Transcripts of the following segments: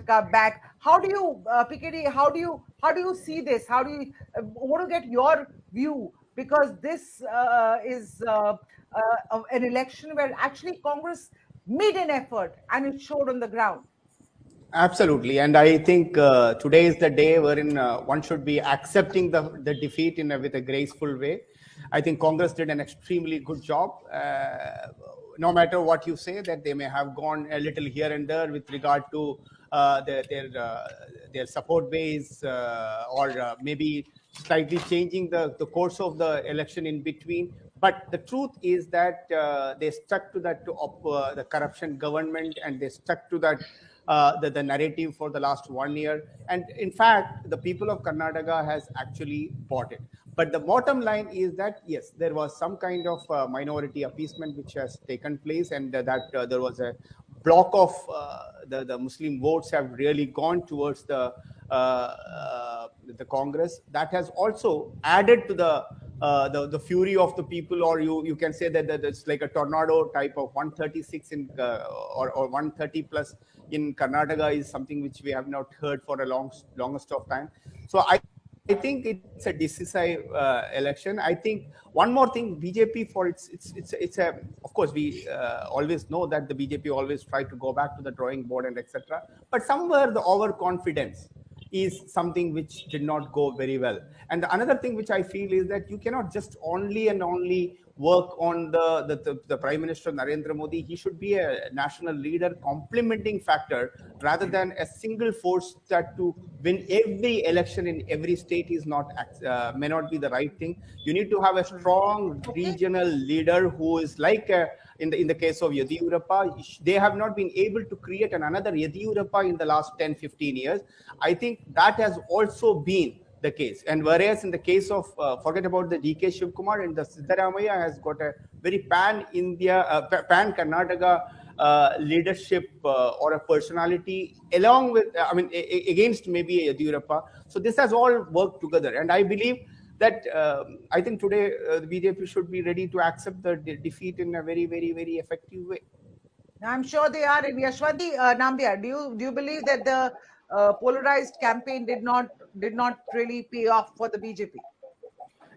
Karnataka back. How do you, PKD? How do you see this? How do you want to get your view? Because this is an election where actually Congress made an effort and it showed on the ground. Absolutely, and I think today is the day wherein one should be accepting the defeat with a graceful way. I think Congress did an extremely good job. No matter what you say, that they may have gone a little here and there with regard to their support base, or maybe slightly changing the course of the election in between. But the truth is that they stuck to that the corruption government, and they stuck to that. The narrative for the last 1 year, and in fact the people of Karnataka has actually bought it. But the bottom line is that yes, there was some kind of minority appeasement which has taken place, and that there was a block of the Muslim votes have really gone towards the Congress. That has also added to the fury of the people, or you can say that it's like a tornado type of 136 in or 130 plus in Karnataka is something which we have not heard for a longest of time. So I think it's a decisive election. I think one more thing, BJP for it's a, of course we always know that the BJP always try to go back to the drawing board and etc. But somewhere the overconfidence is something which did not go very well. And another thing which I feel is that you cannot just only work on the Prime Minister Narendra Modi. He should be a national leader, complementing factor, rather than a single force that to win every election in every state is not may not be the right thing. You need to have a strong regional leader who is like in the case of Yediyurappa, they have not been able to create another Yediyurappa in the last 10-15 years. I think that has also been the case. And whereas in the case of, forget about the DK Shivakumar, and the Siddaramaiah has got a very pan-India, pan-Karnataka leadership or a personality along with, against maybe Yediyurappa. So this has all worked together. And I believe that I think today the BJP should be ready to accept the defeat in a very, very, very effective way. I'm sure they are. And Yashwanti Nambiar, do you believe that the polarized campaign did not really pay off for the BJP?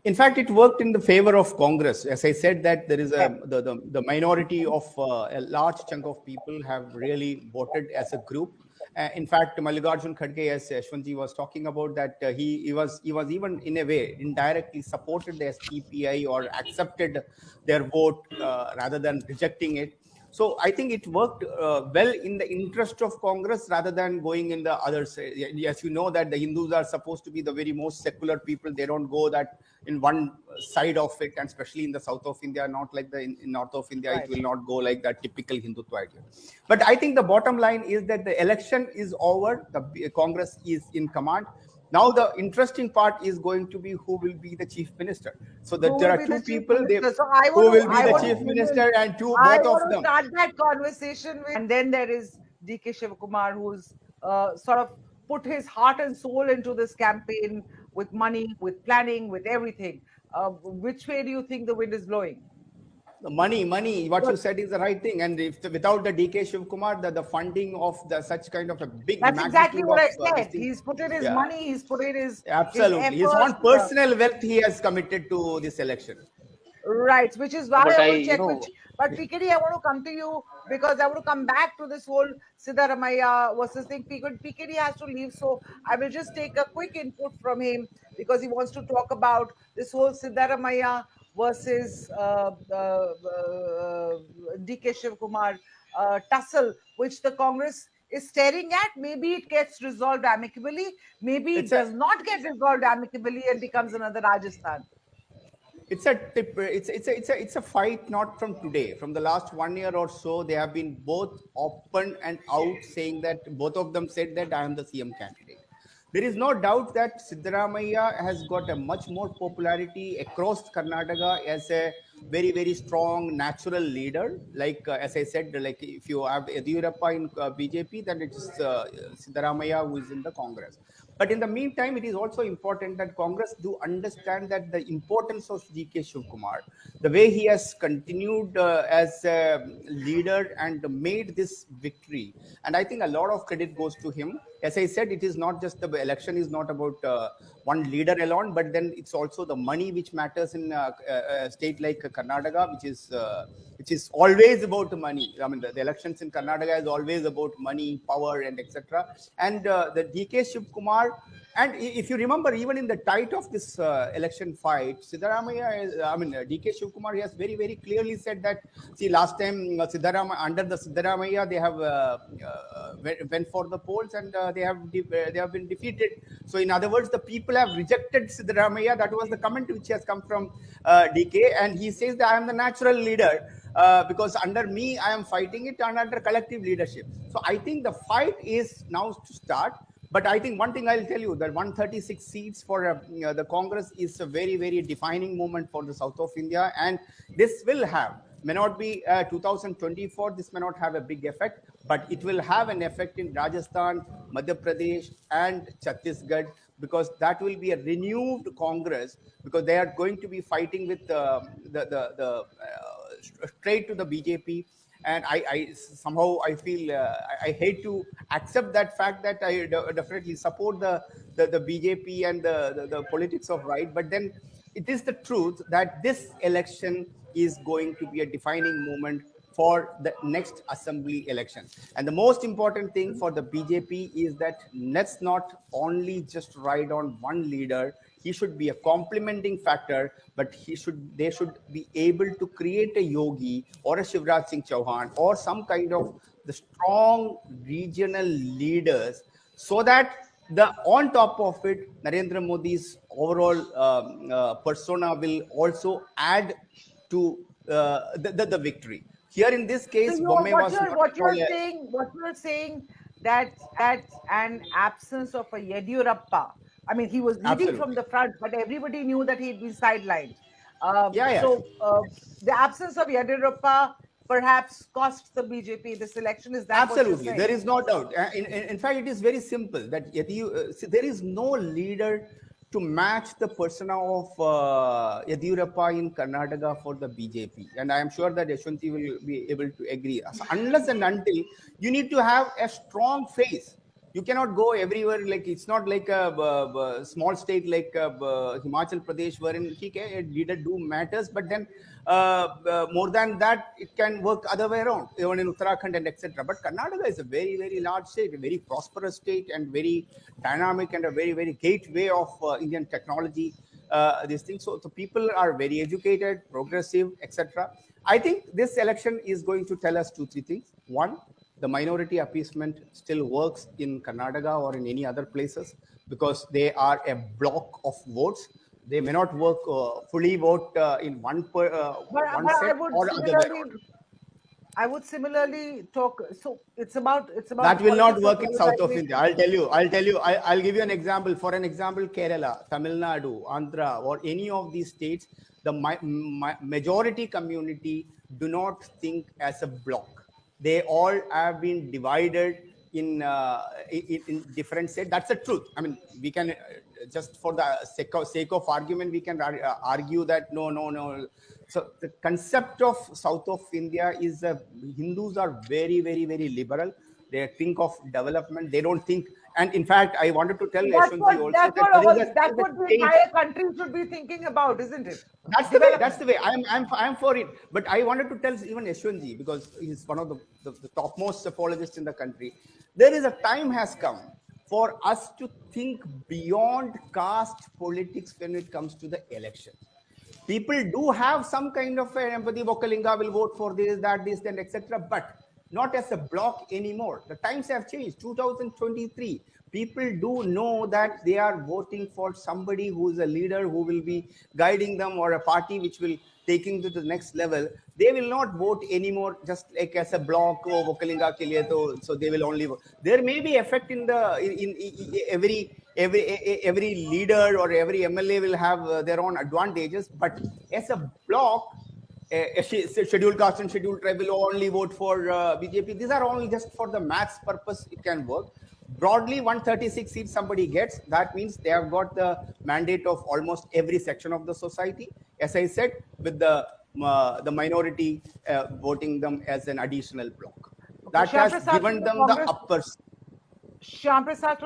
In fact, it worked in the favor of Congress. As I said, that there is the minority of a large chunk of people have really voted as a group. In fact, Mallikarjun Kharge, as Yashwanti was talking about, that he was even in a way indirectly supported the SDPI or accepted their vote rather than rejecting it. So I think it worked well in the interest of Congress rather than going in the other side. Yes, you know that the Hindus are supposed to be the very most secular people. They don't go that in one side of it, and especially in the south of India, not like in north of India, right. It will not go like that typical Hindutva idea. But I think the bottom line is that the election is over. The Congress is in command. Now the interesting part is going to be who will be the chief minister. So that there are two people who will be the chief minister, and both of them. Start that conversation with, and then there is DK Shivakumar, who's sort of put his heart and soul into this campaign with money, with planning, with everything. Which way do you think the wind is blowing? The money. What you said is the right thing. And if without the DK Shivakumar, the funding of such kind of a big. That's exactly what I said. He's put in his money. He's put in his absolutely. His own personal wealth he has committed to this election. Right, which is why I will check with. But PKD, I want to come to you because I want to come back to this whole Siddaramaiah versus thing. PKD has to leave, so I will just take a quick input from him because he wants to talk about this whole Siddaramaiah versus DK Shivakumar tussle, which the Congress is staring at. Maybe it gets resolved amicably. Maybe it does not get resolved amicably and becomes another Rajasthan. It's a fight not from today. From the last 1 year or so, they have been both open and out saying that both of them said that I am the CM candidate. There is no doubt that Siddaramaiah has got a much more popularity across Karnataka as a very, very strong natural leader. Like as I said, like if you have Yediyurappa in BJP, then it is Siddaramaiah who is in the Congress. But in the meantime, it is also important that Congress do understand that the importance of DK Shivakumar, the way he has continued as a leader and made this victory. And I think a lot of credit goes to him. As I said, it is not just the election is not about one leader alone, but then it's also the money which matters in a state like Karnataka, which is always about money. I mean, the elections in Karnataka is always about money, power, and etc. And the DK Shivakumar, and if you remember, even in the height of this election fight, DK Shivakumar has very, very clearly said that, see, last time under the Siddaramaiah, they have went for the polls and they have been defeated. So, in other words, the people have rejected Siddaramaiah. That was the comment which has come from DK, and he says that I am the natural leader. Because under me, I am fighting it and under collective leadership. So I think the fight is now to start. But I think one thing I'll tell you, that 136 seats for the Congress is a very, very defining moment for the south of India. And this will may not be 2024, this may not have a big effect, but it will have an effect in Rajasthan, Madhya Pradesh, and Chhattisgarh, because that will be a renewed Congress, because they are going to be fighting with straight to the BJP. And I somehow I feel I hate to accept that fact that I definitely support the BJP and the politics of right, but then it is the truth that this election is going to be a defining moment for the next assembly election. And the most important thing for the BJP is that let's not only just ride on one leader. He should be a complementing factor, but they should be able to create a Yogi or a Shivraj Singh Chauhan or some kind of the strong regional leaders, so that on top of it, Narendra Modi's overall persona will also add to the victory. Here in this case, what you're saying that an absence of a Yediyurappa. I mean, he was leading from the front, but everybody knew that he'd been sidelined. So the absence of Yediyurappa perhaps cost the BJP this election. Is that absolutely? There is no doubt. In fact, it is very simple that there is no leader to match the persona of Yediyurappa in Karnataka for the BJP. And I am sure that Yashwanti will be able to agree. So unless and until you need to have a strong face. You cannot go everywhere. Like, it's not like a small state like Himachal Pradesh, wherein a leader do matters, but then more than that, it can work other way around, even in Uttarakhand and etc. But Karnataka is a very, very large state, a very prosperous state, and very dynamic, and a very, very gateway of Indian technology. These things. So the people are very educated, progressive, etc. I think this election is going to tell us 2-3 things. One, the minority appeasement still works in Karnataka or in any other places, because they are a block of votes. They may not work fully vote in one set or other. I would similarly talk. So it's about that will not work in south of India. I'll tell you. I'll give you an example. For an example, Kerala, Tamil Nadu, Andhra, or any of these states, the majority community do not think as a block. They all have been divided in different states. That's the truth. I mean, we can just for the sake of argument, we can argue that no. So the concept of south of India is Hindus are very, very, very liberal. They think of development. They don't think. And in fact, I wanted to tell Yashwanti also that's what the entire country should be thinking about, isn't it? That's the way. I'm for it. But I wanted to tell even Yashwanti, because he's one of the topmost apologists in the country. There is a time has come for us to think beyond caste politics when it comes to the election. People do have some kind of empathy. Vokalinga will vote for this, that, etc. But not as a block anymore. The times have changed. 2023, people do know that they are voting for somebody who is a leader who will be guiding them, or a party which will taking to the next level. They will not vote anymore just like as a block. Oh, Vokalinga ke liye so they will only vote. There may be effect in every leader or every MLA will have their own advantages, but as a block, scheduled caste and scheduled tribe will only vote for BJP. These are only just for the maths purpose. It can work. broadly 136 seats somebody gets, that means they have got the mandate of almost every section of the society. As I said, with the minority voting them as an additional block. Okay, That Shyam has Prasad from given the them the Congress. upper. Shyam Prasad